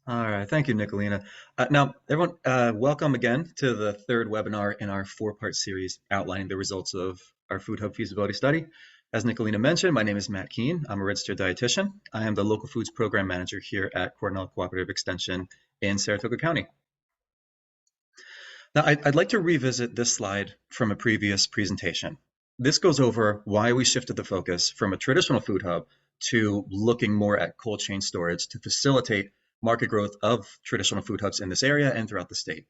All right, thank you, Nicolina. Now, everyone, welcome again to the third webinar in our four-part series outlining the results of our Food Hub feasibility study. As Nicolina mentioned, my name is Matt Keene. I'm a registered dietitian. I am the Local Foods Program Manager here at Cornell Cooperative Extension in Saratoga County. Now, I'd like to revisit this slide from a previous presentation. This goes over why we shifted the focus from a traditional food hub to looking more at cold chain storage to facilitate market growth of traditional food hubs in this area and throughout the state.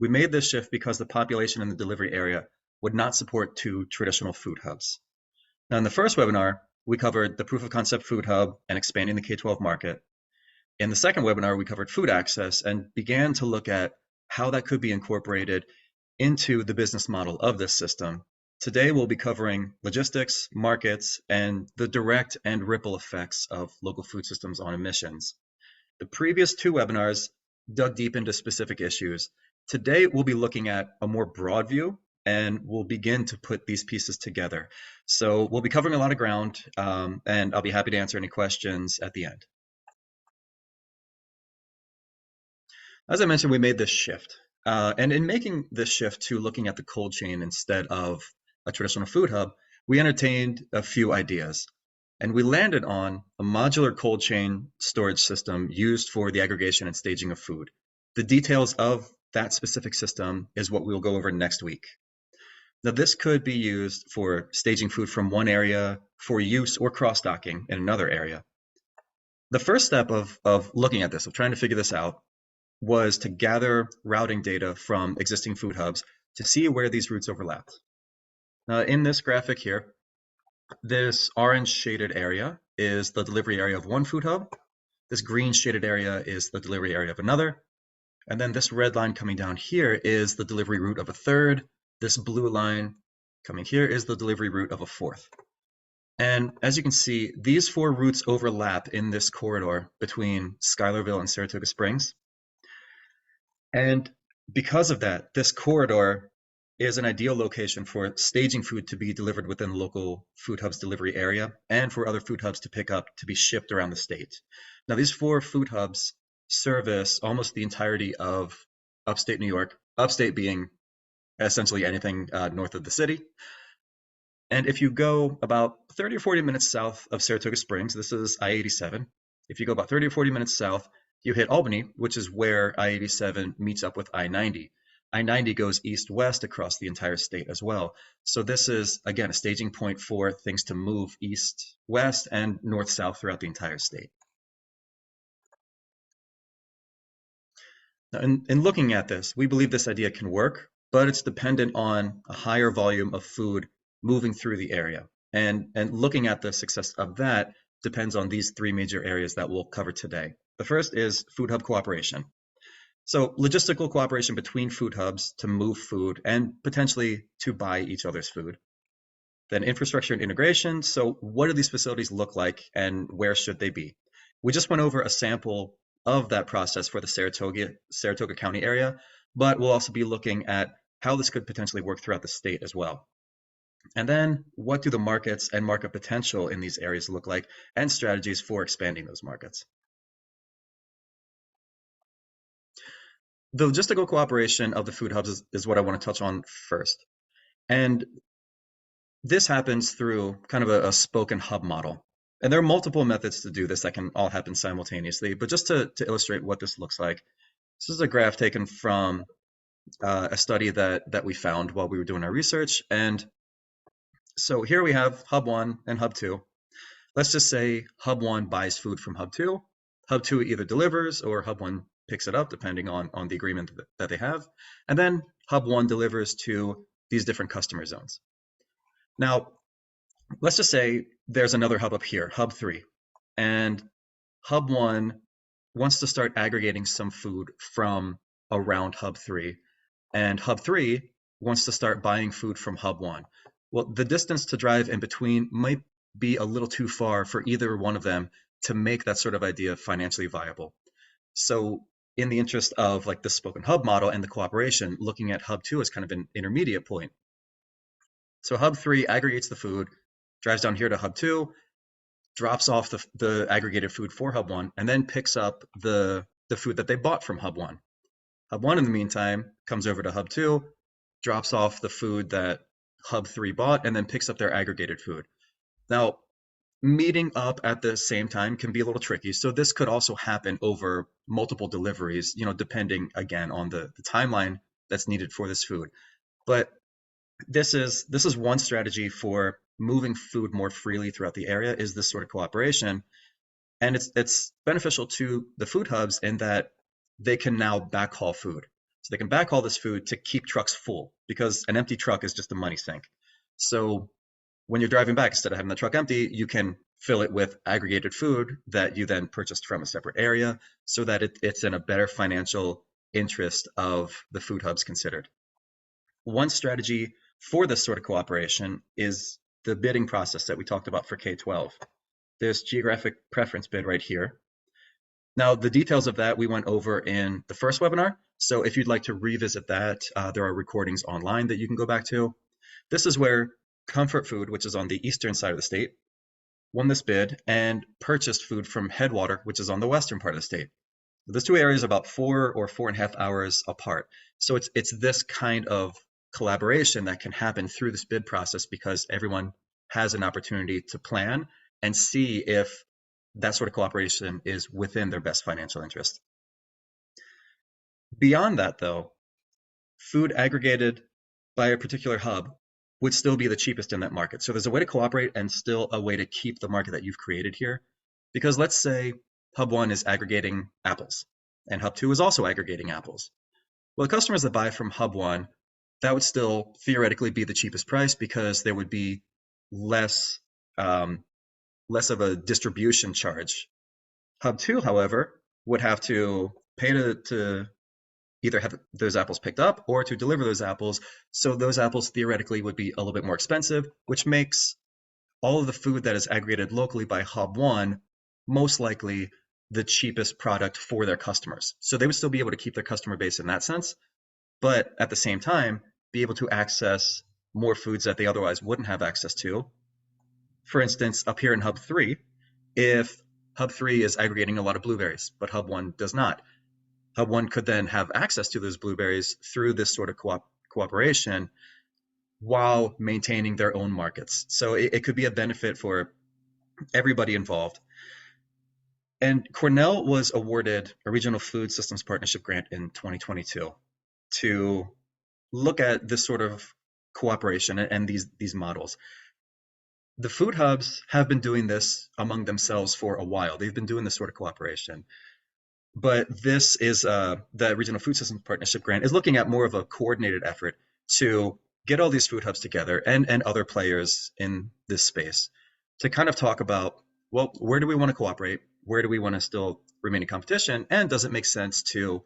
We made this shift because the population in the delivery area would not support two traditional food hubs. Now, in the first webinar, we covered the proof of concept food hub and expanding the K-12 market. In the second webinar, we covered food access and began to look at how that could be incorporated into the business model of this system. Today, we'll be covering logistics, markets, and the direct and ripple effects of local food systems on emissions. The previous two webinars dug deep into specific issues. Today, we'll be looking at a more broad view and we'll begin to put these pieces together. So we'll be covering a lot of ground and I'll be happy to answer any questions at the end. As I mentioned, we made this shift. And in making this shift to looking at the cold chain instead of a traditional food hub, we entertained a few ideas. And we landed on a modular cold chain storage system used for the aggregation and staging of food. The details of that specific system is what we'll go over next week. Now, this could be used for staging food from one area for use or cross-docking in another area. The first step of looking at this, of trying to figure this out, was to gather routing data from existing food hubs to see where these routes overlapped. Now, in this graphic here, this orange shaded area is the delivery area of one food hub. This green shaded area is the delivery area of another. And then this red line coming down here is the delivery route of a third. This blue line coming here is the delivery route of a fourth. And as you can see, these four routes overlap in this corridor between Schuylerville and Saratoga Springs. And because of that, this corridor is an ideal location for staging food to be delivered within local food hubs delivery area and for other food hubs to pick up to be shipped around the state. Now, these four food hubs service almost the entirety of upstate New York, upstate being essentially anything north of the city. And if you go about 30 or 40 minutes south of Saratoga Springs, this is I-87. If you go about 30 or 40 minutes south, you hit Albany, which is where I-87 meets up with I-90. I-90 goes east-west across the entire state as well. So this is, again, a staging point for things to move east-west and north-south throughout the entire state. Now, in looking at this, we believe this idea can work, but it's dependent on a higher volume of food moving through the area. And looking at the success of that depends on these three major areas that we'll cover today. The first is food hub cooperation. So logistical cooperation between food hubs to move food and potentially to buy each other's food. Then infrastructure and integration. So what do these facilities look like and where should they be? We just went over a sample of that process for the Saratoga County area, but we'll also be looking at how this could potentially work throughout the state as well. And then what do the markets and market potential in these areas look like and strategies for expanding those markets? The logistical cooperation of the food hubs is what I want to touch on first. And this happens through kind of a spoken hub model. And there are multiple methods to do this that can all happen simultaneously. But just to illustrate what this looks like, this is a graph taken from a study that we found while we were doing our research. And so here we have Hub 1 and Hub 2. Let's just say Hub 1 buys food from Hub 2. Hub 2 either delivers or Hub 1 picks it up, depending on the agreement that they have. And then Hub 1 delivers to these different customer zones. Now, let's just say there's another hub up here, Hub 3. And Hub 1 wants to start aggregating some food from around Hub 3. And Hub 3 wants to start buying food from Hub 1. Well, the distance to drive in between might be a little too far for either one of them to make that sort of idea financially viable. So in the interest of like the spoken hub model and the cooperation, looking at Hub 2 as kind of an intermediate point. So Hub 3 aggregates the food, drives down here to Hub 2, drops off the aggregated food for Hub 1, and then picks up the the food that they bought from Hub 1. Hub 1, in the meantime, comes over to Hub 2, drops off the food that Hub 3 bought, and then picks up their aggregated food. Now, meeting up at the same time can be a little tricky. So this could also happen over multiple deliveries, depending again on the timeline that's needed for this food. But this is one strategy for moving food more freely throughout the area is this sort of cooperation. And it's beneficial to the food hubs in that they can now backhaul food. So they can backhaul this food to keep trucks full because an empty truck is just a money sink. So when you're driving back, instead of having the truck empty, you can fill it with aggregated food that you then purchased from a separate area so that it's in a better financial interest of the food hubs considered. One strategy for this sort of cooperation is the bidding process that we talked about for K-12. This geographic preference bid right here. Now, the details of that we went over in the first webinar. So if you'd like to revisit that, there are recordings online that you can go back to. This is where Comfort Food, which is on the eastern side of the state, won this bid and purchased food from Headwater, which is on the western part of the state. Those two areas are about 4.5 hours apart. So it's this kind of collaboration that can happen through this bid process because everyone has an opportunity to plan and see if that sort of cooperation is within their best financial interest. Beyond that, though, food aggregated by a particular hub would still be the cheapest in that market. So there's a way to cooperate and still a way to keep the market that you've created here. Because let's say Hub 1 is aggregating apples and Hub 2 is also aggregating apples. Well, the customers that buy from Hub 1, that would still theoretically be the cheapest price because there would be less of a distribution charge. Hub 2, however, would have to pay to either have those apples picked up or to deliver those apples. So those apples theoretically would be a little bit more expensive, which makes all of the food that is aggregated locally by Hub 1 most likely the cheapest product for their customers. So they would still be able to keep their customer base in that sense, but at the same time, be able to access more foods that they otherwise wouldn't have access to. For instance, up here in Hub 3, if Hub 3 is aggregating a lot of blueberries, but Hub 1 does not, Hub 1 could then have access to those blueberries through this sort of cooperation while maintaining their own markets. So it could be a benefit for everybody involved. And Cornell was awarded a Regional Food Systems Partnership grant in 2022 to look at this sort of cooperation and these models. The food hubs have been doing this among themselves for a while. They've been doing this sort of cooperation. But this is the Regional Food Systems Partnership grant is looking at more of a coordinated effort to get all these food hubs together and other players in this space to kind of talk about, well, where do we want to cooperate? Where do we want to still remain in competition? And does it make sense to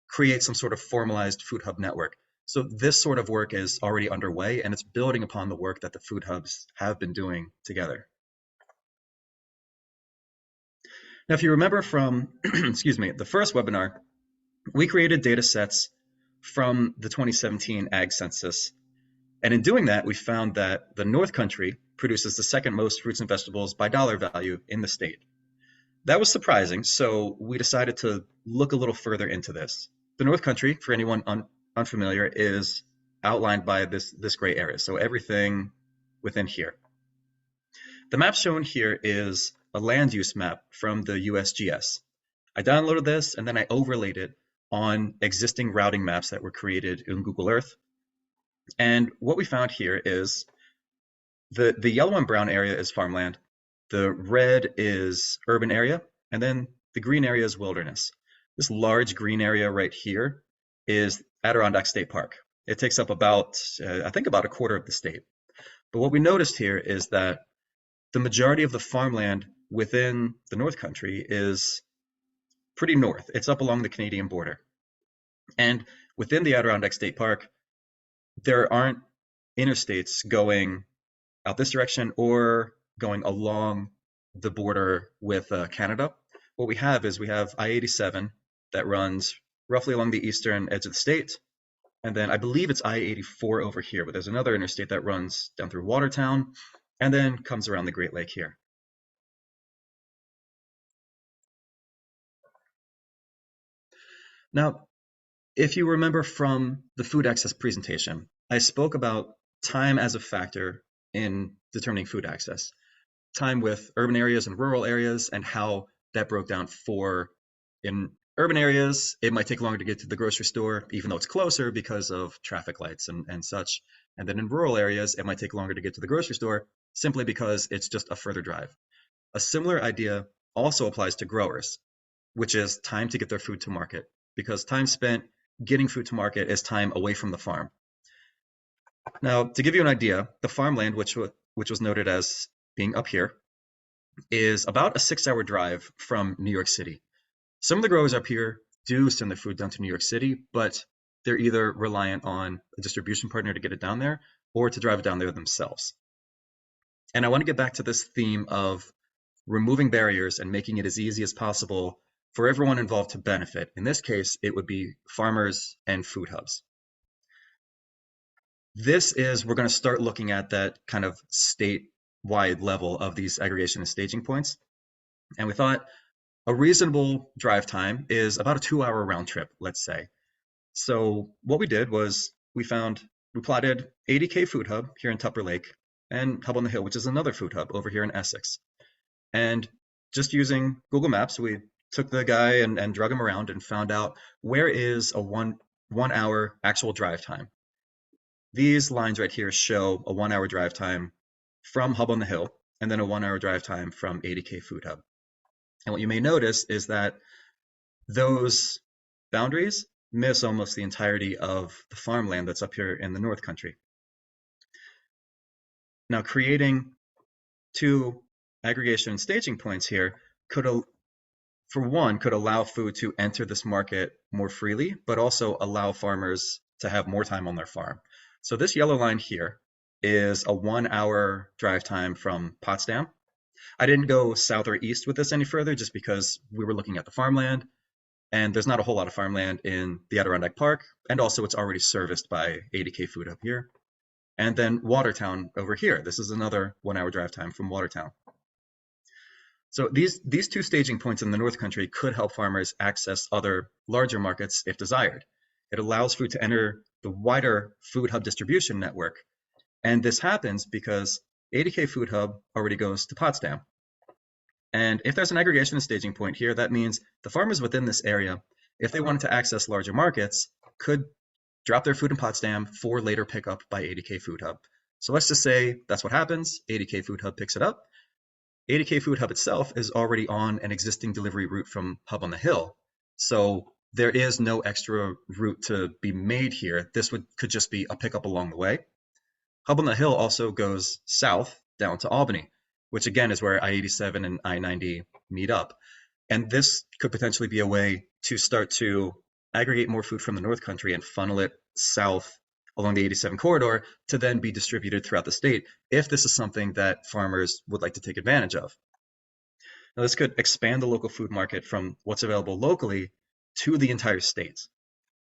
create some sort of formalized food hub network? So this sort of work is already underway and it's building upon the work that the food hubs have been doing together. Now, if you remember from, excuse me, the first webinar, we created data sets from the 2017 Ag Census. And in doing that, we found that the North Country produces the second most fruits and vegetables by dollar value in the state. That was surprising, so we decided to look a little further into this. The North Country, for anyone unfamiliar, is outlined by this gray area, so everything within here. The map shown here is a land use map from the USGS. I downloaded this and then I overlaid it on existing routing maps that were created in Google Earth. And what we found here is the yellow and brown area is farmland, the red is urban area, and then the green area is wilderness. This large green area right here is Adirondack State Park. It takes up about, I think about a quarter of the state. But what we noticed here is that the majority of the farmland within the North Country is pretty north. It's up along the Canadian border. And within the Adirondack State Park, there aren't interstates going out this direction or going along the border with Canada. What we have is we have I-87 that runs roughly along the eastern edge of the state. And then I believe it's I-84 over here, but there's another interstate that runs down through Watertown and then comes around the Great Lake here. Now, if you remember from the food access presentation, I spoke about time as a factor in determining food access. Time with urban areas and rural areas, and how that broke down for in urban areas, it might take longer to get to the grocery store, even though it's closer because of traffic lights and such. And then in rural areas, it might take longer to get to the grocery store simply because it's just a further drive. A similar idea also applies to growers, which is time to get their food to market, because time spent getting food to market is time away from the farm. Now, to give you an idea, the farmland, which was noted as being up here, is about a 6 hour drive from New York City. Some of the growers up here do send their food down to New York City, but they're either reliant on a distribution partner to get it down there or to drive it down there themselves. And I want to get back to this theme of removing barriers and making it as easy as possible for everyone involved to benefit. In this case, it would be farmers and food hubs. We're going to start looking at that kind of statewide level of these aggregation and staging points. And we thought a reasonable drive time is about a 2 hour round trip, let's say. So what we did was we plotted 80K Food Hub here in Tupper Lake and Hub on the Hill, which is another food hub over here in Essex. And just using Google Maps, we took the guy and drug him around and found out where is a one hour actual drive time. These lines right here show a 1 hour drive time from Hub on the Hill, and then a 1 hour drive time from 80K Food Hub. And what you may notice is that those boundaries miss almost the entirety of the farmland that's up here in the North Country. Now, creating two aggregation and staging points here could allow food to enter this market more freely, but also allow farmers to have more time on their farm. So this yellow line here is a 1 hour drive time from Potsdam. I didn't go south or east with this any further just because we were looking at the farmland, and there's not a whole lot of farmland in the Adirondack Park, and also it's already serviced by 80K Food up here. And then Watertown over here. This is another 1 hour drive time from Watertown. So these two staging points in the North Country could help farmers access other larger markets if desired. It allows food to enter the wider food hub distribution network. And this happens because 80K Food Hub already goes to Potsdam. And if there's an aggregation and staging point here, that means the farmers within this area, if they wanted to access larger markets, could drop their food in Potsdam for later pickup by 80K Food Hub. So let's just say that's what happens. 80K Food Hub picks it up. 80K Food Hub itself is already on an existing delivery route from Hub on the Hill. So there is no extra route to be made here. This could just be a pickup along the way. Hub on the Hill also goes south down to Albany, which again is where I-87 and I-90 meet up. And this could potentially be a way to start to aggregate more food from the North Country and funnel it south along the 87 corridor to then be distributed throughout the state if this is something that farmers would like to take advantage of. Now, this could expand the local food market from what's available locally to the entire state.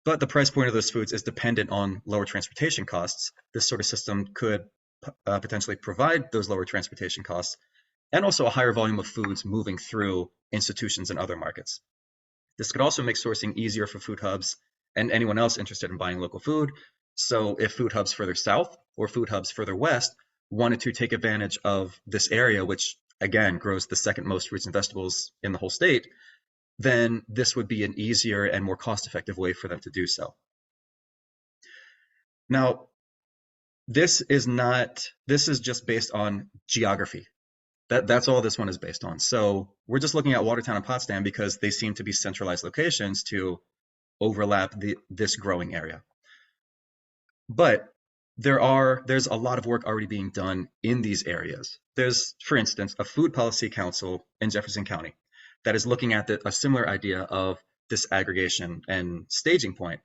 But the price point of those foods is dependent on lower transportation costs. This sort of system could potentially provide those lower transportation costs and also a higher volume of foods moving through institutions and other markets. This could also make sourcing easier for food hubs and anyone else interested in buying local food. So if food hubs further south or food hubs further west wanted to take advantage of this area, which again grows the second most fruits and vegetables in the whole state, then this would be an easier and more cost-effective way for them to do so. Now, this is just based on geography. That's all this one is based on. So we're just looking at Watertown and Potsdam because they seem to be centralized locations to overlap this growing area. But there's a lot of work already being done in these areas. There's, for instance, a food policy council in Jefferson County that is looking at a similar idea of this aggregation and staging point.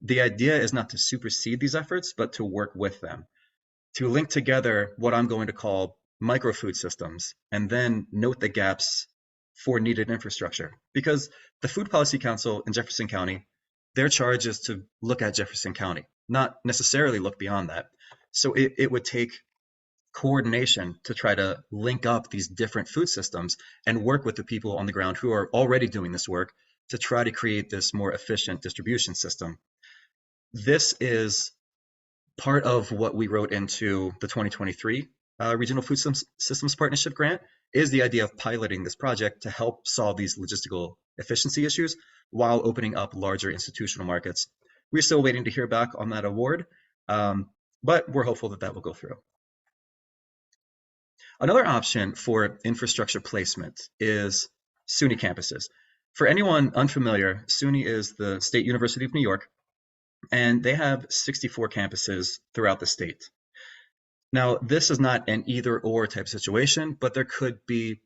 The idea is not to supersede these efforts, but to work with them, to link together what I'm going to call micro-food systems, and then note the gaps for needed infrastructure. Because the Food Policy Council in Jefferson County, their charge is to look at Jefferson County, not necessarily look beyond that. So it would take coordination to try to link up these different food systems and work with the people on the ground who are already doing this work to try to create this more efficient distribution system. This is part of what we wrote into the 2023 Regional Food Systems Partnership Grant is the idea of piloting this project to help solve these logistical efficiency issues while opening up larger institutional markets. We're still waiting to hear back on that award, but we're hopeful that that will go through. Another option for infrastructure placement is SUNY campuses. For anyone unfamiliar, SUNY is the State University of New York, and they have 64 campuses throughout the state. Now, this is not an either or type situation, but there could be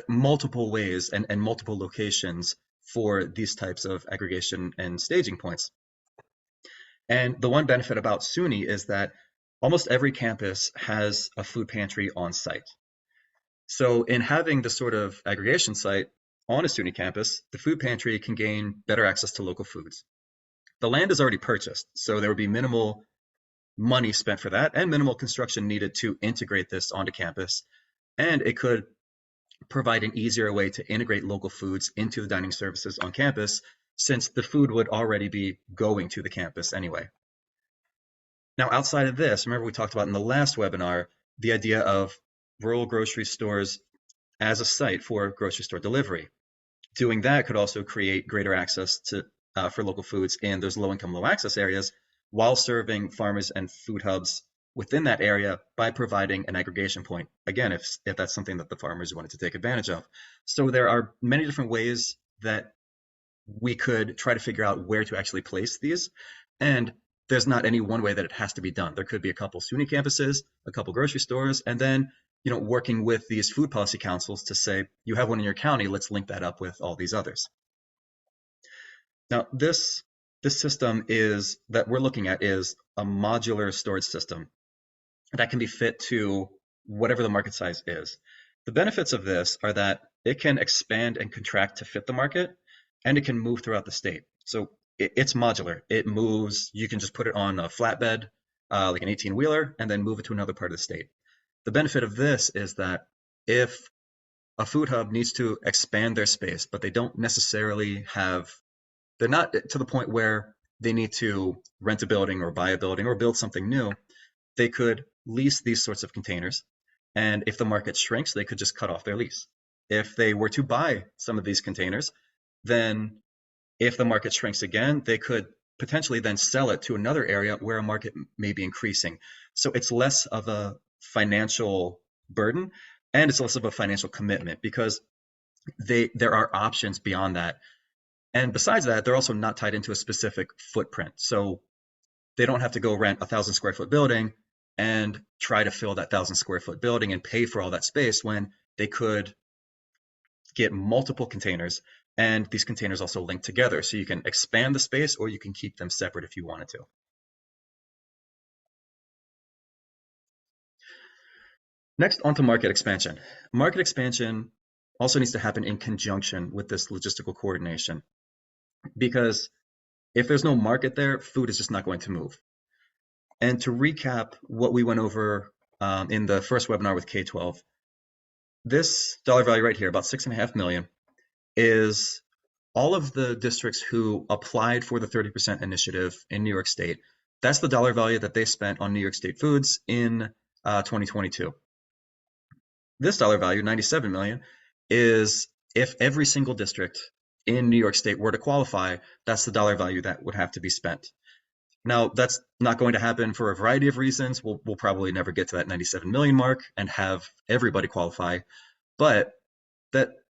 multiple ways and multiple locations for these types of aggregation and staging points. And the one benefit about SUNY is that almost every campus has a food pantry on site. So in having this sort of aggregation site on a SUNY campus, the food pantry can gain better access to local foods. The land is already purchased, so there would be minimal money spent for that and minimal construction needed to integrate this onto campus. And it could provide an easier way to integrate local foods into the dining services on campus, since the food would already be going to the campus anyway. Now, outside of this, remember we talked about in the last webinar, the idea of rural grocery stores as a site for grocery store delivery. Doing that could also create greater access to for local foods in those low-income, low-access areas, while serving farmers and food hubs within that area by providing an aggregation point. Again, if that's something that the farmers wanted to take advantage of. So there are many different ways that we could try to figure out where to actually place these. And there's not any one way that it has to be done. There could be a couple SUNY campuses, a couple grocery stores, and then working with these food policy councils to say, you have one in your county, let's link that up with all these others. Now, this system that we're looking at is a modular storage system that can be fit to whatever the market size is. The benefits of this are that it can expand and contract to fit the market, and it can move throughout the state. So it's modular. It moves. You can just put it on a flatbed, like an 18-wheeler, and then move it to another part of the state. The benefit of this is that if a food hub needs to expand their space, but they don't necessarily they're not to the point where they need to rent a building or buy a building or build something new, they could lease these sorts of containers. And if the market shrinks, they could just cut off their lease. If they were to buy some of these containers, then if the market shrinks again, they could potentially then sell it to another area where a market may be increasing. So it's less of a financial burden, and it's less of a financial commitment because there are options beyond that. And besides that, they're also not tied into a specific footprint. So they don't have to go rent a 1,000-square-foot building and try to fill that 1,000-square-foot building and pay for all that space when they could get multiple containers, and these containers also link together. So you can expand the space or you can keep them separate if you wanted to. Next, onto market expansion. Market expansion also needs to happen in conjunction with this logistical coordination, because if there's no market there, food is just not going to move. And to recap what we went over in the first webinar with K-12, this dollar value right here, about 6.5 million, is all of the districts who applied for the 30% initiative in New York State. That's the dollar value that they spent on New York State foods in 2022. This dollar value, 97 million, is if every single district in New York State were to qualify, that's the dollar value that would have to be spent. Now, that's not going to happen for a variety of reasons. We'll probably never get to that 97 million mark and have everybody qualify, but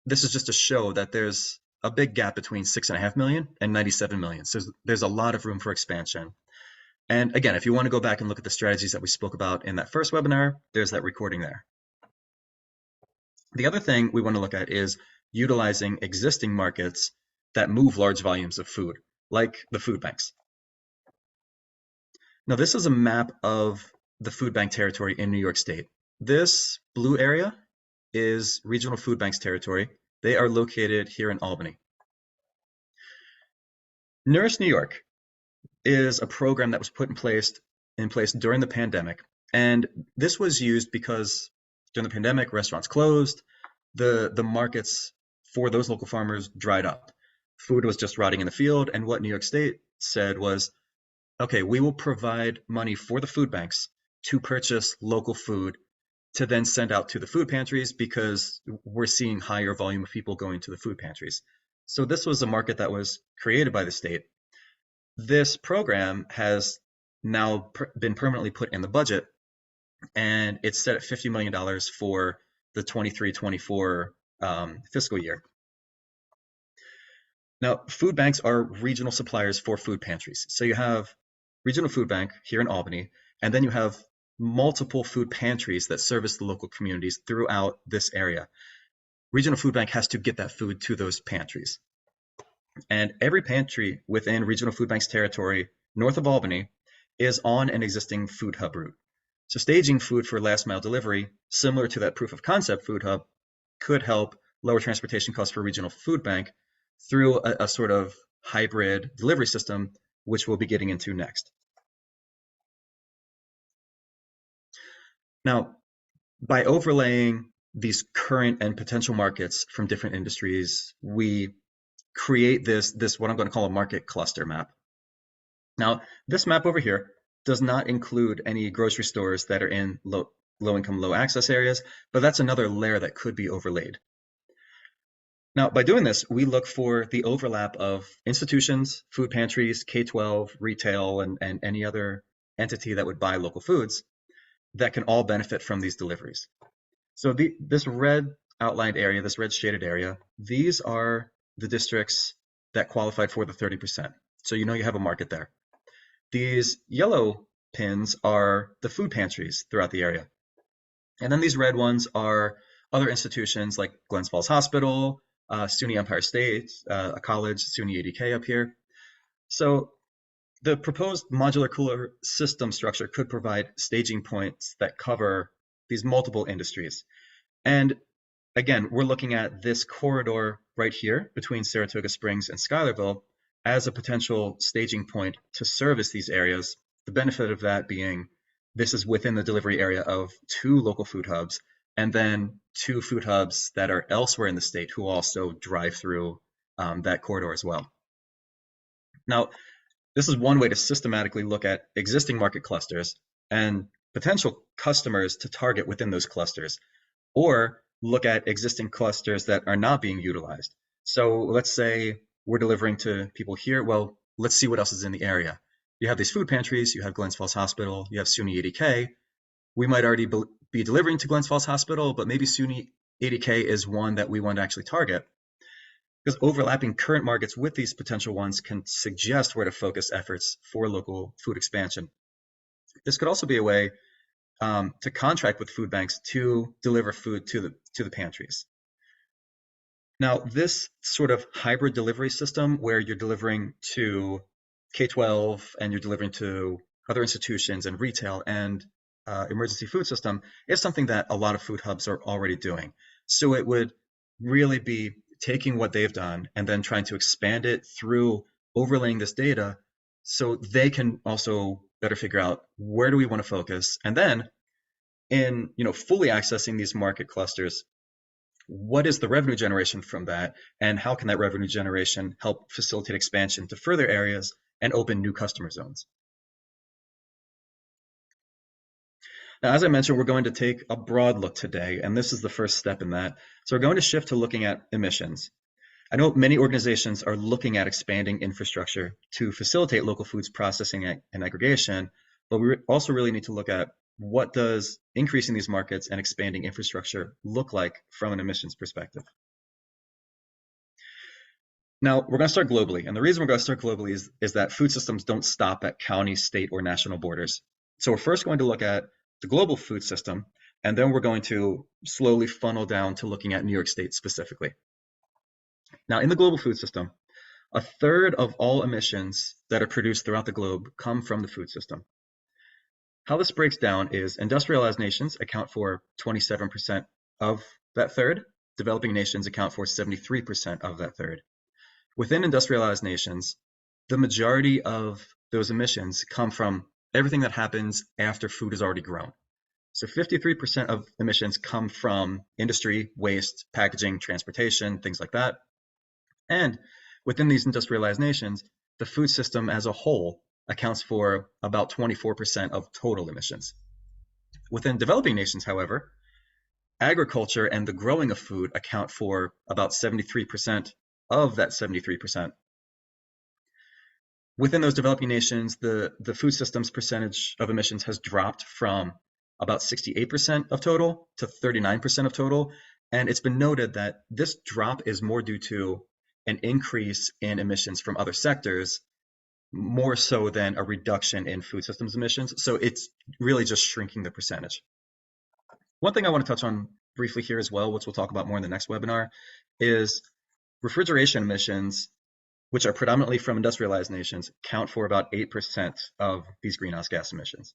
this is just to show that there's a big gap between 6.5 million and 97 million. So there's a lot of room for expansion. And again, if you want to go back and look at the strategies that we spoke about in that first webinar, there's that recording there. The other thing we want to look at is utilizing existing markets that move large volumes of food, like the food banks. Now, this is a map of the food bank territory in New York State. This blue area is Regional Food Banks territory. They are located here in Albany. Nourish New York is a program that was put in place during the pandemic. And this was used because during the pandemic, restaurants closed, the markets for those local farmers dried up. Food was just rotting in the field, and what New York State said was, okay, we will provide money for the food banks to purchase local food to then send out to the food pantries because we're seeing higher volume of people going to the food pantries. So this was a market that was created by the state. This program has now been permanently put in the budget, and it's set at $50 million for the 23-24 fiscal year. Now, food banks are regional suppliers for food pantries. So you have regional food bank here in Albany, and then you have multiple food pantries that service the local communities throughout this area. Regional food bank has to get that food to those pantries. And every pantry within regional food bank's territory north of Albany is on an existing food hub route. So staging food for last mile delivery, similar to that proof of concept food hub, could help lower transportation costs for regional food bank through a sort of hybrid delivery system, which we'll be getting into next. Now, by overlaying these current and potential markets from different industries, we create this what I'm going to call a market cluster map. Now, this map over here does not include any grocery stores that are in low income, low access areas, but that's another layer that could be overlaid. Now, by doing this, we look for the overlap of institutions, food pantries, K-12, retail, and any other entity that would buy local foods that can all benefit from these deliveries. So this red outlined area, this red shaded area, these are the districts that qualified for the 30%. So you know you have a market there. These yellow pins are the food pantries throughout the area. And then these red ones are other institutions like Glens Falls Hospital, SUNY Empire State, a college, SUNY ADK up here. So the proposed modular cooler system structure could provide staging points that cover these multiple industries. And again, we're looking at this corridor right here between Saratoga Springs and Schuylerville as a potential staging point to service these areas. The benefit of that being this is within the delivery area of 2 local food hubs, and then 2 food hubs that are elsewhere in the state who also drive through that corridor as well. Now, this is one way to systematically look at existing market clusters and potential customers to target within those clusters, or look at existing clusters that are not being utilized. So let's say we're delivering to people here. Well, let's see what else is in the area. You have these food pantries, you have Glens Falls Hospital, you have SUNY ADK. We might already be delivering to Glens Falls Hospital, but maybe SUNY ADK is one that we want to actually target. Because overlapping current markets with these potential ones can suggest where to focus efforts for local food expansion. This could also be a way to contract with food banks to deliver food to the pantries. Now, this sort of hybrid delivery system where you're delivering to K-12 and you're delivering to other institutions and retail and emergency food system is something that a lot of food hubs are already doing. So it would really be taking what they've done and then trying to expand it through overlaying this data so they can also better figure out where do we want to focus, and then in fully accessing these market clusters, what is the revenue generation from that, and how can that revenue generation help facilitate expansion to further areas and open new customer zones. Now, as I mentioned, we're going to take a broad look today, and this is the first step in that. So we're going to shift to looking at emissions. I know many organizations are looking at expanding infrastructure to facilitate local foods processing and aggregation, but we also really need to look at what does increasing these markets and expanding infrastructure look like from an emissions perspective. Now, we're going to start globally, and the reason we're going to start globally is that food systems don't stop at county, state, or national borders. So we're first going to look at the global food system, and then we're going to slowly funnel down to looking at New York State specifically. Now, in the global food system, 1/3 of all emissions that are produced throughout the globe come from the food system. How this breaks down is industrialized nations account for 27% of that third. Developing nations account for 73% of that third. Within industrialized nations, the majority of those emissions come from everything that happens after food is already grown. So 53% of emissions come from industry, waste, packaging, transportation, things like that. And Within these industrialized nations, the food system as a whole accounts for about 24% of total emissions. Within developing nations, however, agriculture and the growing of food account for about 73% of that 73%. Within those developing nations, the food system's percentage of emissions has dropped from about 68% of total to 39% of total. And it's been noted that this drop is more due to an increase in emissions from other sectors, more so than a reduction in food systems emissions. So it's really just shrinking the percentage. One thing I want to touch on briefly here as well, which we'll talk about more in the next webinar, is refrigeration emissions, which are predominantly from industrialized nations, count for about 8% of these greenhouse gas emissions.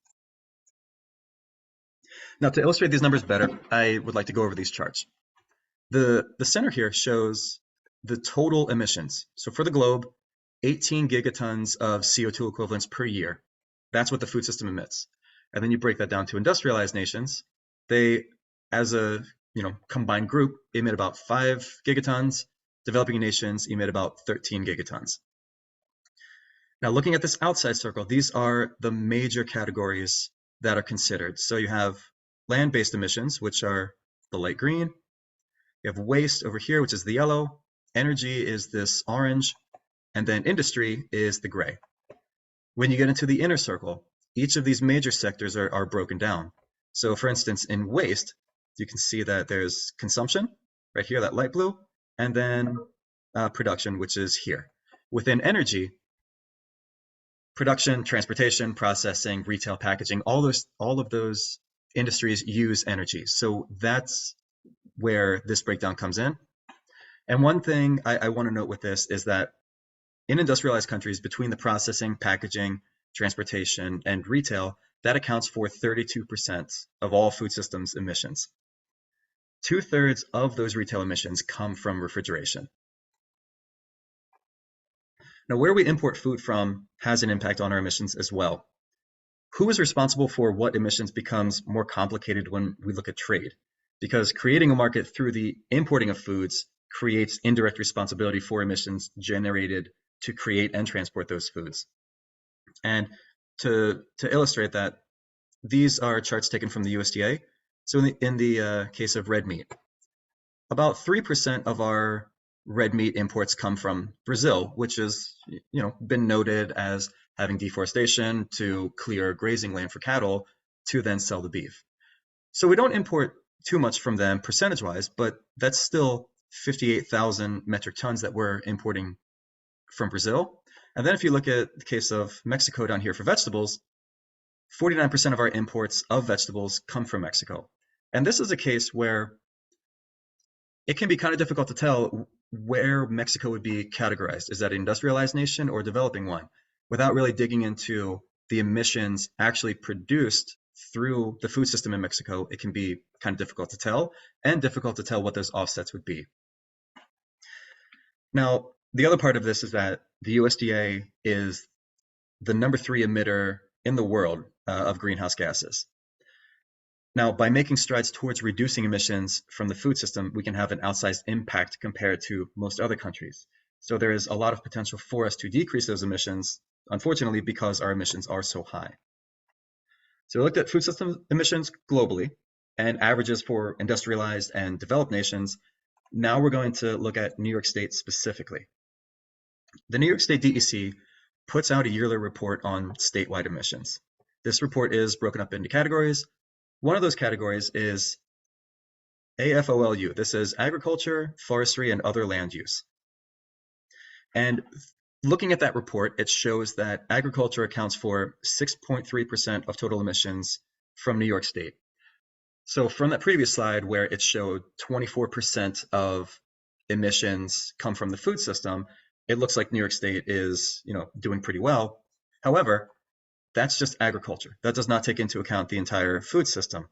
Now, to illustrate these numbers better, I would like to go over these charts. The center here shows the total emissions. So for the globe, 18 gigatons of CO2 equivalents per year. That's what the food system emits. And then you break that down to industrialized nations. They, as a combined group, emit about 5 gigatons. Developing nations emit about 13 gigatons. Now, looking at this outside circle, these are the major categories that are considered. So you have land-based emissions, which are the light green. You have waste over here, which is the yellow. Energy is this orange. And then industry is the gray. When you get into the inner circle, each of these major sectors are broken down. So for instance, in waste, you can see that there's consumption, right here, that light blue, and then production, which is here. Within energy, production, transportation, processing, retail, packaging, all of those industries use energy. So that's where this breakdown comes in. And one thing I want to note with this is that in industrialized countries, between the processing, packaging, transportation, and retail, that accounts for 32% of all food systems emissions. 2/3 of those retail emissions come from refrigeration. Now, where we import food from has an impact on our emissions as well. Who is responsible for what emissions becomes more complicated when we look at trade? Because creating a market through the importing of foods creates indirect responsibility for emissions generated to create and transport those foods. And to illustrate that, these are charts taken from the USDA. So in the case of red meat, about 3% of our red meat imports come from Brazil, which has been noted as having deforestation to clear grazing land for cattle to then sell the beef. So we don't import too much from them percentage-wise, but that's still 58,000 metric tons that we're importing from Brazil. And then if you look at the case of Mexico down here for vegetables, 49% of our imports of vegetables come from Mexico. And this is a case where it can be kind of difficult to tell where Mexico would be categorized. Is that an industrialized nation or a developing one? Without really digging into the emissions actually produced through the food system in Mexico, it can be kind of difficult to tell, and difficult to tell what those offsets would be. Now, the other part of this is that the USDA is the number 3 emitter in the world of greenhouse gases. Now, by making strides towards reducing emissions from the food system, we can have an outsized impact compared to most other countries. So there is a lot of potential for us to decrease those emissions, unfortunately, because our emissions are so high. So we looked at food system emissions globally and averages for industrialized and developed nations. Now we're going to look at New York State specifically. The New York State DEC puts out a yearly report on statewide emissions. This report is broken up into categories. One of those categories is AFOLU. This is agriculture, forestry, and other land use. And looking at that report, it shows that agriculture accounts for 6.3% of total emissions from New York State. So from that previous slide where it showed 24% of emissions come from the food system, it looks like New York State is, doing pretty well. However, that's just agriculture. That does not take into account the entire food system.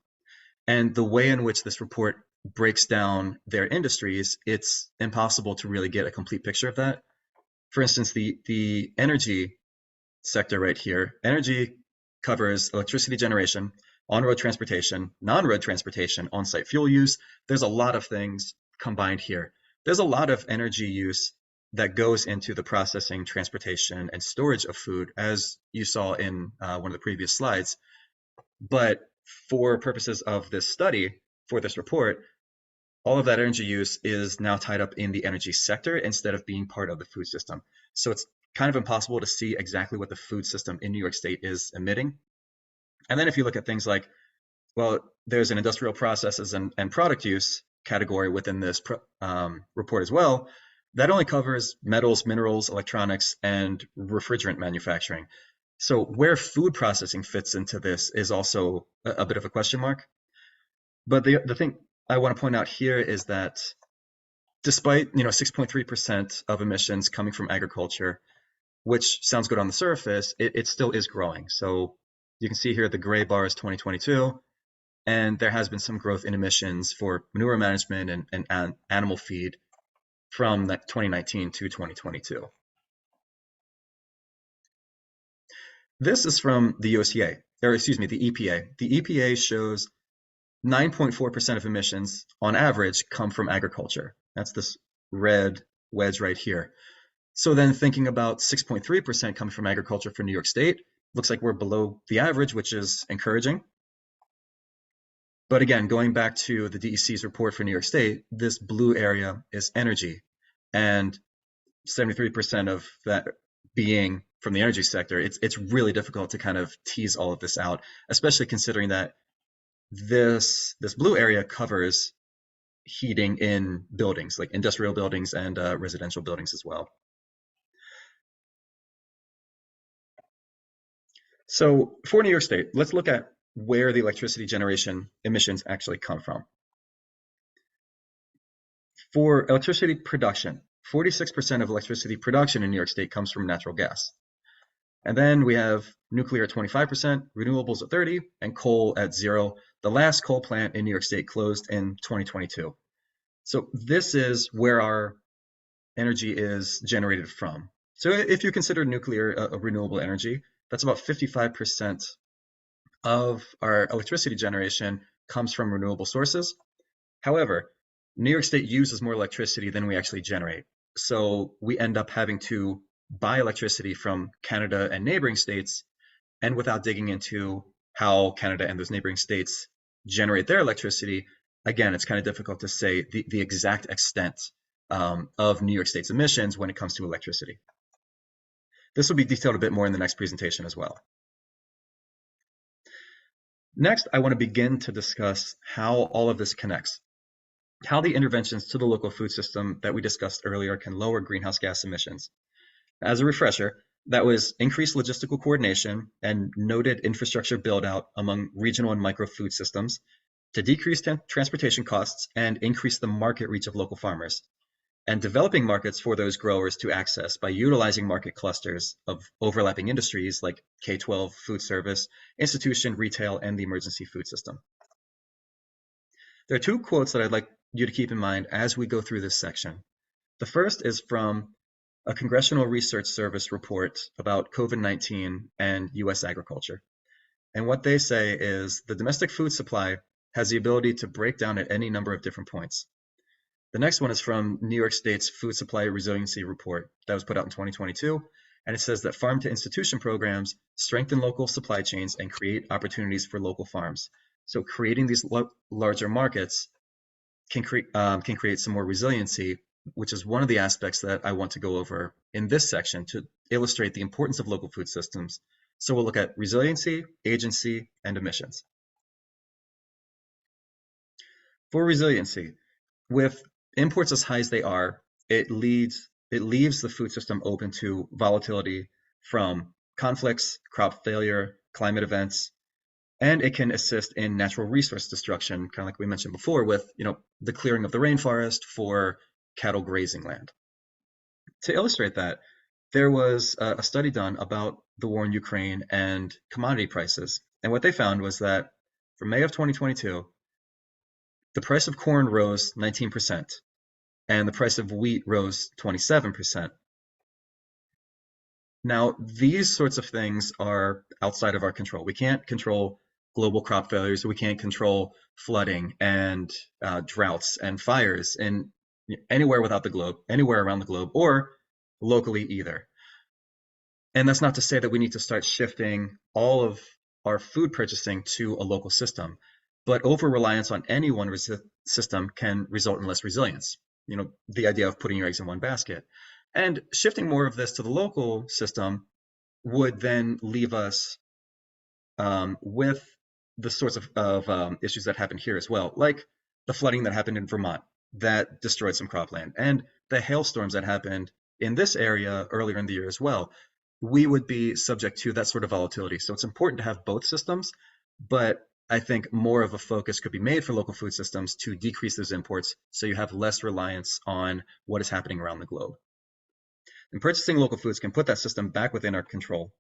And the way in which this report breaks down their industries, it's impossible to really get a complete picture of that. For instance, the energy sector right here, energy covers electricity generation, on-road transportation, non-road transportation, on-site fuel use. There's a lot of things combined here. There's a lot of energy use that goes into the processing, transportation, and storage of food, as you saw in one of the previous slides. But for purposes of this study, for this report, all of that energy use is now tied up in the energy sector instead of being part of the food system. So it's kind of impossible to see exactly what the food system in New York State is emitting. And then if you look at things like, well, there's an industrial processes and product use category within this report as well. That only covers metals, minerals, electronics, and refrigerant manufacturing. So where food processing fits into this is also a bit of a question mark. But the thing I want to point out here is that despite 6.3% of emissions coming from agriculture, which sounds good on the surface, it still is growing. So you can see here the gray bar is 2022, and there has been some growth in emissions for manure management and animal feed from 2019 to 2022. This is from the USDA, or excuse me, the EPA. The EPA shows 9.4% of emissions on average come from agriculture. That's this red wedge right here. So then thinking about 6.3% coming from agriculture for New York State, looks like we're below the average, which is encouraging. But again, going back to the DEC's report for New York State, this blue area is energy. And 73% of that being from the energy sector, it's really difficult to kind of tease all of this out, especially considering that this blue area covers heating in buildings, like industrial buildings and residential buildings as well. So for New York State, let's look at where the electricity generation emissions actually come from. For electricity production, 46% of electricity production in New York State comes from natural gas. And then we have nuclear at 25%, renewables at 30%, and coal at 0%. The last coal plant in New York State closed in 2022. So this is where our energy is generated from. So if you consider nuclear a renewable energy, that's about 55% of our electricity generation comes from renewable sources. However, New York State uses more electricity than we actually generate. So we end up having to buy electricity from Canada and neighboring states. And without digging into how Canada and those neighboring states generate their electricity, again, it's kind of difficult to say the exact extent of New York State's emissions when it comes to electricity. This will be detailed a bit more in the next presentation as well. Next, I want to begin to discuss how all of this connects, how the interventions to the local food system that we discussed earlier can lower greenhouse gas emissions. As a refresher, that was increased logistical coordination and noted infrastructure build out among regional and micro food systems to decrease transportation costs and increase the market reach of local farmers, and developing markets for those growers to access by utilizing market clusters of overlapping industries like K-12, food service, institution, retail, and the emergency food system. There are two quotes that I'd like you to keep in mind as we go through this section. The first is from a Congressional Research Service report about COVID-19 and U.S. agriculture. And what they say is the domestic food supply has the ability to break down at any number of different points. The next one is from New York State's Food Supply Resiliency Report that was put out in 2022, and it says that farm-to-institution programs strengthen local supply chains and create opportunities for local farms. So creating these larger markets can create some more resiliency, which is one of the aspects that I want to go over in this section to illustrate the importance of local food systems. So we'll look at resiliency, agency, and emissions. For resiliency, with imports as high as they are, it leaves the food system open to volatility from conflicts, crop failure, climate events, and it can assist in natural resource destruction, kind of like we mentioned before with the clearing of the rainforest for cattle grazing land. To illustrate that, there was a study done about the war in Ukraine and commodity prices. And what they found was that from May of 2022, the price of corn rose 19%, and the price of wheat rose 27%. Now, these sorts of things are outside of our control. We can't control global crop failures. We can't control flooding and droughts and fires in anywhere around the globe, or locally either. And that's not to say that we need to start shifting all of our food purchasing to a local system, but over reliance on any one system can result in less resilience. You know, the idea of putting your eggs in one basket. And shifting more of this to the local system would then leave us with the sorts of issues that happened here as well, like the flooding that happened in Vermont that destroyed some cropland, and the hailstorms that happened in this area earlier in the year as well. We would be subject to that sort of volatility. So it's important to have both systems, but I think more of a focus could be made for local food systems to decrease those imports so you have less reliance on what is happening around the globe. And purchasing local foods can put that system back within our control,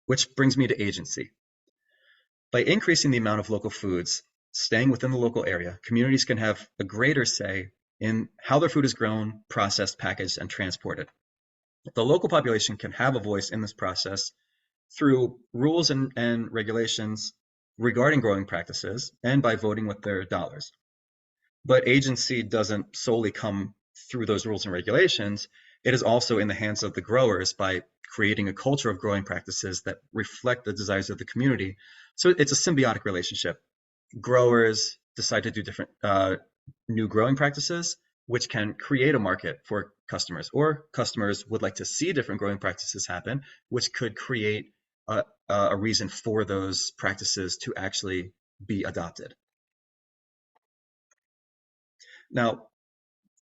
which brings me to agency. By increasing the amount of local foods staying within the local area, communities can have a greater say in how their food is grown, processed, packaged, and transported. The local population can have a voice in this process through rules and regulations regarding growing practices and by voting with their dollars. But agency doesn't solely come through those rules and regulations. It is also in the hands of the growers by creating a culture of growing practices that reflect the desires of the community. So it's a symbiotic relationship. Growers decide to do different new growing practices, which can create a market for customers, or customers would like to see different growing practices happen, which could create a reason for those practices to actually be adopted. Now,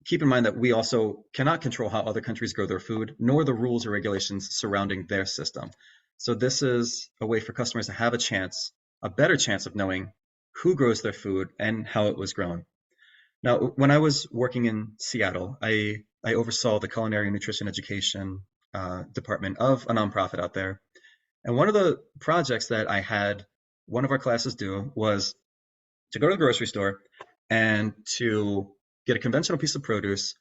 keep in mind that we also cannot control how other countries grow their food, nor the rules or regulations surrounding their system. So this is a way for customers to have a chance, a better chance of knowing who grows their food and how it was grown. Now, when I was working in Seattle, I oversaw the culinary and nutrition education department of a nonprofit out there. And one of the projects that I had one of our classes do was to go to the grocery store and to get a conventional piece of produce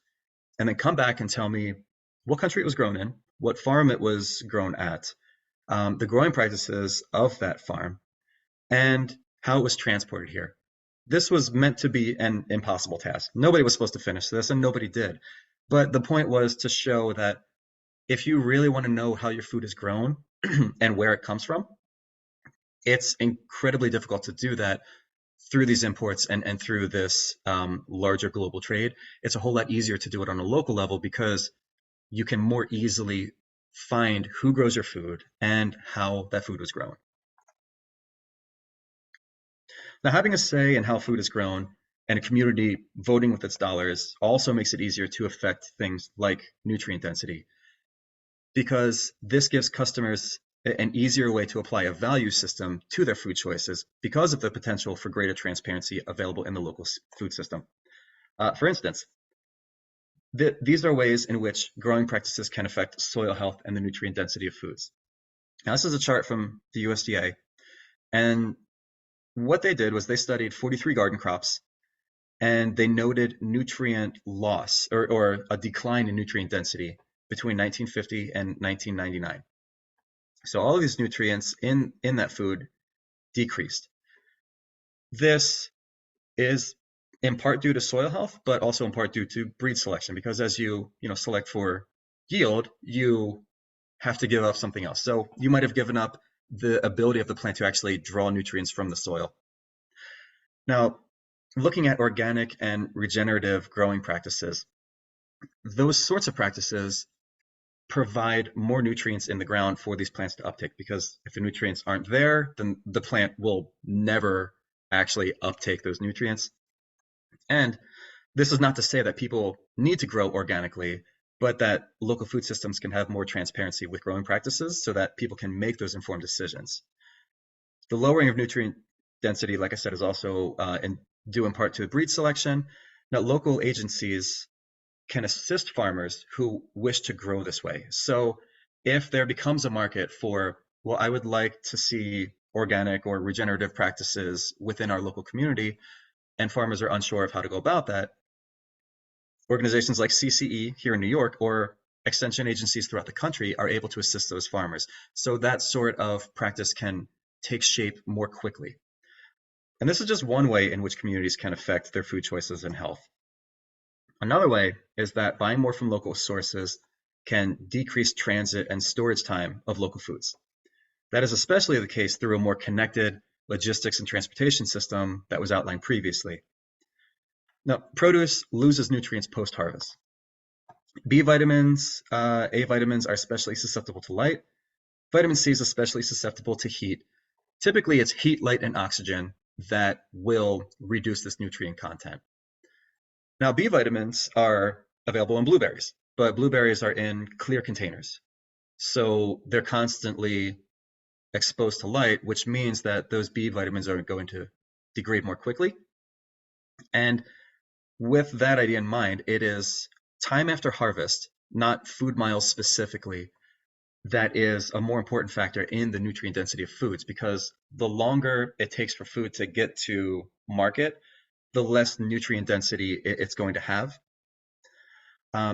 and then come back and tell me what country it was grown in, what farm it was grown at, the growing practices of that farm, and how it was transported here. This was meant to be an impossible task. Nobody was supposed to finish this, and nobody did. But the point was to show that if you really want to know how your food is grown and where it comes from, it's incredibly difficult to do that through these imports and through this larger global trade. It's a whole lot easier to do it on a local level because you can more easily find who grows your food and how that food was grown. Now, having a say in how food is grown and a community voting with its dollars also makes it easier to affect things like nutrient density, because this gives customers an easier way to apply a value system to their food choices because of the potential for greater transparency available in the local food system. For instance, these are ways in which growing practices can affect soil health and the nutrient density of foods. Now, this is a chart from the USDA, and what they did was they studied 43 garden crops and they noted nutrient loss or a decline in nutrient density between 1950 and 1999. So all of these nutrients in that food decreased. This is in part due to soil health, but also in part due to breed selection, because as you select for yield, you have to give up something else. So you might have given up the ability of the plant to actually draw nutrients from the soil. Now, looking at organic and regenerative growing practices, those sorts of practices provide more nutrients in the ground for these plants to uptake, because if the nutrients aren't there, then the plant will never actually uptake those nutrients. And this is not to say that people need to grow organically, but that local food systems can have more transparency with growing practices so that people can make those informed decisions. The lowering of nutrient density, like I said, is also due in part to breed selection. Now, local agencies can assist farmers who wish to grow this way. So if there becomes a market for, well, I would like to see organic or regenerative practices within our local community, and farmers are unsure of how to go about that, organizations like CCE here in New York or extension agencies throughout the country are able to assist those farmers. So that sort of practice can take shape more quickly. And this is just one way in which communities can affect their food choices and health. Another way is that buying more from local sources can decrease transit and storage time of local foods. That is especially the case through a more connected logistics and transportation system that was outlined previously. Now, produce loses nutrients post-harvest. B vitamins, A vitamins are especially susceptible to light. Vitamin C is especially susceptible to heat. Typically, it's heat, light, and oxygen that will reduce this nutrient content. Now, B vitamins are available in blueberries, but blueberries are in clear containers. So they're constantly exposed to light, which means that those B vitamins are going to degrade more quickly. And with that idea in mind, it is time after harvest, not food miles specifically, that is a more important factor in the nutrient density of foods, because the longer it takes for food to get to market, the less nutrient density it's going to have.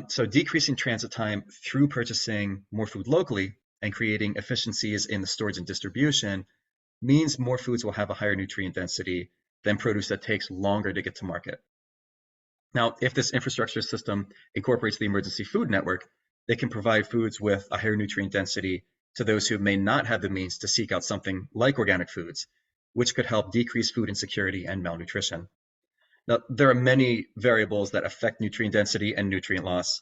So decreasing transit time through purchasing more food locally and creating efficiencies in the storage and distribution means more foods will have a higher nutrient density than produce that takes longer to get to market. Now, if this infrastructure system incorporates the emergency food network, it can provide foods with a higher nutrient density to those who may not have the means to seek out something like organic foods, which could help decrease food insecurity and malnutrition. Now, there are many variables that affect nutrient density and nutrient loss,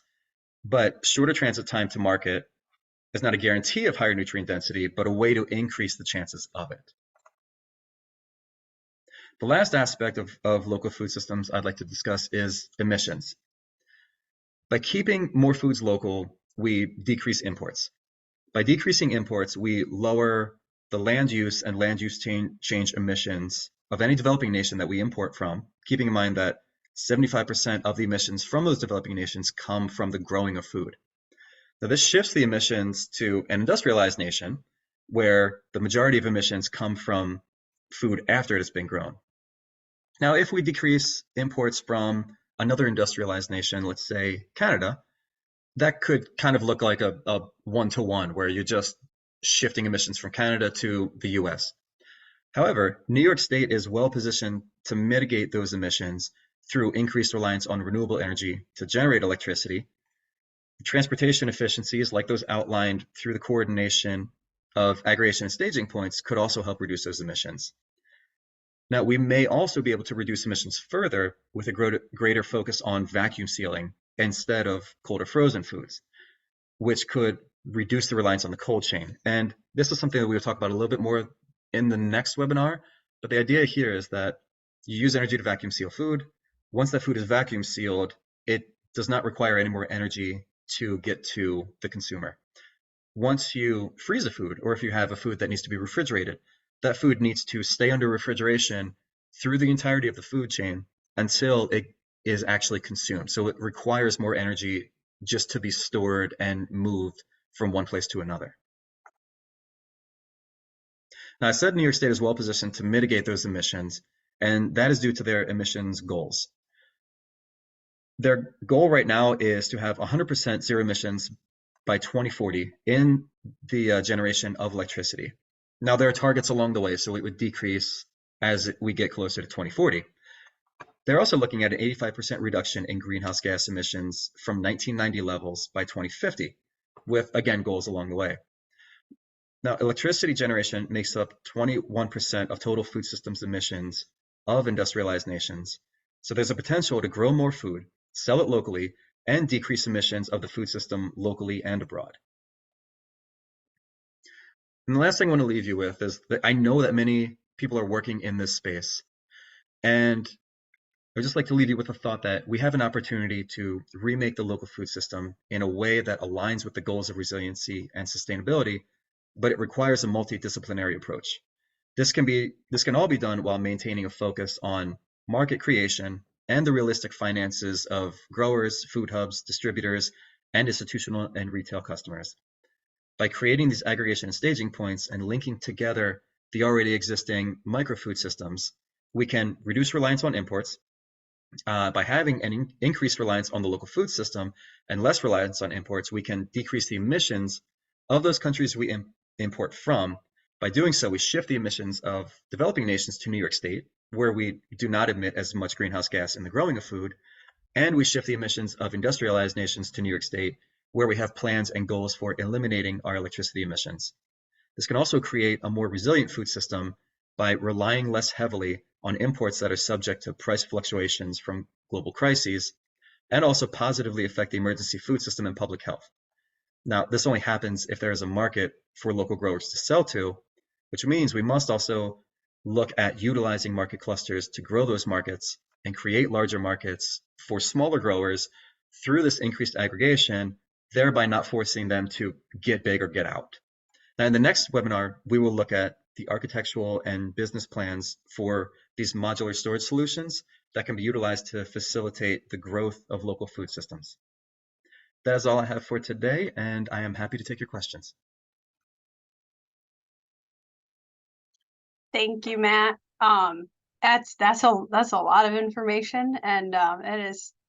but shorter transit time to market is not a guarantee of higher nutrient density, but a way to increase the chances of it. The last aspect of local food systems I'd like to discuss is emissions. By keeping more foods local, we decrease imports. By decreasing imports, we lower the land use and land use change emissions of any developing nation that we import from, keeping in mind that 75% of the emissions from those developing nations come from the growing of food. Now, this shifts the emissions to an industrialized nation, where the majority of emissions come from food after it has been grown. Now, if we decrease imports from another industrialized nation, let's say Canada, that could kind of look like a one-to-one, where you're just shifting emissions from Canada to the US. However, New York State is well positioned to mitigate those emissions through increased reliance on renewable energy to generate electricity. Transportation efficiencies, like those outlined through the coordination of aggregation and staging points, could also help reduce those emissions. Now, we may also be able to reduce emissions further with a greater focus on vacuum sealing instead of cold or frozen foods, which could reduce the reliance on the cold chain. And this is something that we will talk about a little bit more in the next webinar. But the idea here is that you use energy to vacuum seal food. Once that food is vacuum sealed, it does not require any more energy to get to the consumer. Once you freeze a food, or if you have a food that needs to be refrigerated, that food needs to stay under refrigeration through the entirety of the food chain until it is actually consumed. So it requires more energy just to be stored and moved from one place to another. Now, I said New York State is well positioned to mitigate those emissions, and that is due to their emissions goals. Their goal right now is to have 100% zero emissions by 2040 in the generation of electricity. Now, there are targets along the way, so it would decrease as we get closer to 2040. They're also looking at an 85% reduction in greenhouse gas emissions from 1990 levels by 2050, with, again, goals along the way. Now, electricity generation makes up 21% of total food systems emissions of industrialized nations. So there's a potential to grow more food, sell it locally, and decrease emissions of the food system locally and abroad. And the last thing I want to leave you with is that I know that many people are working in this space. And I'd just like to leave you with a thought that we have an opportunity to remake the local food system in a way that aligns with the goals of resiliency and sustainability, but it requires a multidisciplinary approach. This can all be done while maintaining a focus on market creation and the realistic finances of growers, food hubs, distributors, and institutional and retail customers. By creating these aggregation and staging points and linking together the already existing microfood systems, we can reduce reliance on imports. By having an increased reliance on the local food system and less reliance on imports, we can decrease the emissions of those countries we import from. By doing so, we shift the emissions of developing nations to New York State, where we do not emit as much greenhouse gas in the growing of food, and we shift the emissions of industrialized nations to New York State, where we have plans and goals for eliminating our electricity emissions. This can also create a more resilient food system by relying less heavily on imports that are subject to price fluctuations from global crises, and also positively affect the emergency food system and public health. Now, this only happens if there is a market for local growers to sell to, which means we must also look at utilizing market clusters to grow those markets and create larger markets for smaller growers through this increased aggregation, thereby not forcing them to get big or get out. Now, in the next webinar, we will look at the architectural and business plans for these modular storage solutions that can be utilized to facilitate the growth of local food systems. That is all I have for today, and I am happy to take your questions. Thank you, Matt. That's a lot of information, and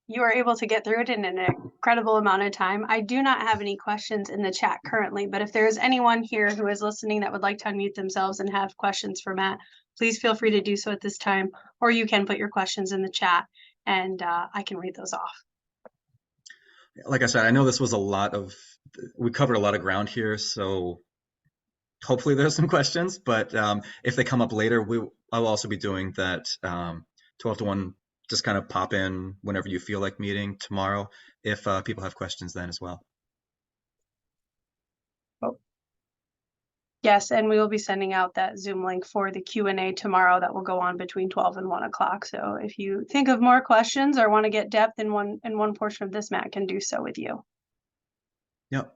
you are able to get through it in an incredible amount of time. I do not have any questions in the chat currently, but if there is anyone here who is listening that would like to unmute themselves and have questions for Matt, please feel free to do so at this time, or you can put your questions in the chat and I can read those off. Like I said, I know this was we covered a lot of ground here, so hopefully there's some questions, but if they come up later, I will also be doing that 12 to 1, just kind of pop in whenever you feel like meeting tomorrow, if people have questions then as well. Oh. Yes, and we will be sending out that Zoom link for the Q&A tomorrow that will go on between 12 and 1 o'clock. So if you think of more questions or want to get depth in one portion of this, Matt can do so with you. Yep.